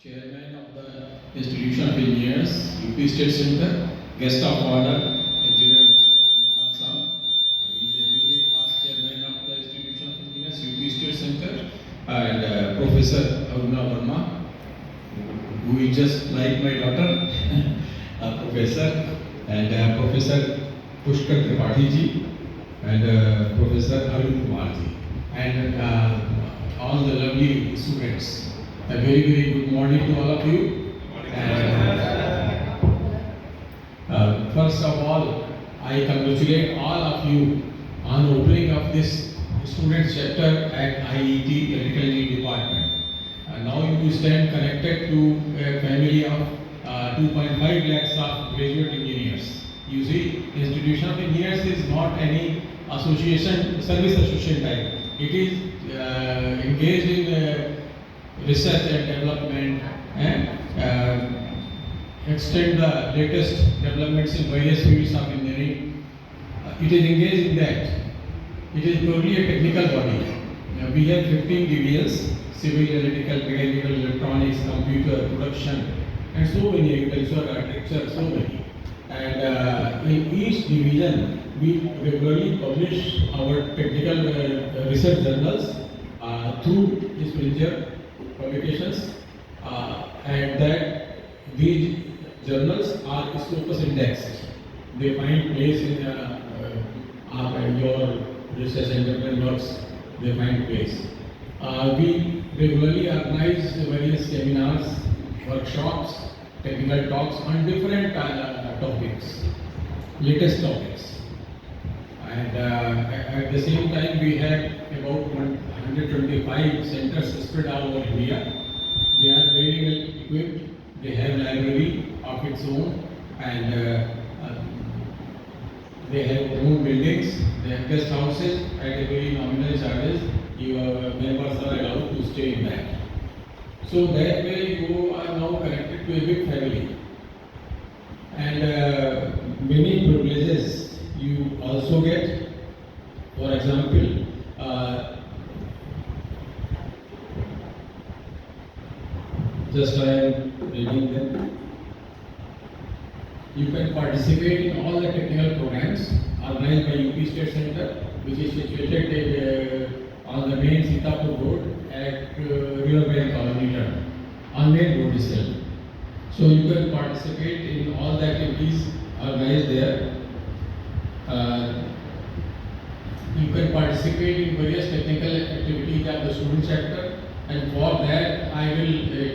Chairman of the Institution of Engineers, UP State Center, guest of honor, Engineer Mr. Khan. He is the immediate past chairman of the Institution of Engineers, UP State Center, and Professor Aruna Verma, who is just like my daughter, professor, and Professor Pushkar Tripathi ji, and Professor Arun Kumar ji, and all the lovely students. A very good morning to all of you. And first of all, I congratulate all of you on opening of this student chapter at IET Electrical Engineering Department. Now you stand connected to a family of 2.5 lakhs of graduate engineers. You see, Institution of Engineers is not any association, service association type. It is engaged in research and development and extend the latest developments in various fields of engineering. It is engaged in that. It is purely a technical body. We have 15 divisions: civil, electrical, mechanical, electronics, computer, production, and so many, agriculture, architecture, so many. And in each division, we regularly publish our technical research journals through Springer publications, and that these journals are Scopus indexed. They find place in your research and development works. They find place. We regularly organize various seminars, workshops, technical talks on different topics, latest topics. And at the same time, we have about 125 centers spread all over India. They are very well equipped. They have library of its own, and they have own buildings. They have guest houses at a very nominal charges. Your members are allowed to stay in that. So that way you are now connected to a big family, and many privileges you also get. For example, just I am reading them. You can participate in all the technical programs organized by UP State Center, which is situated on the main Sitapur Road at Riverbank Colony on main road itself. So you can participate in all the activities organized there. You can participate in various technical activities of the student chapter, and for that I will request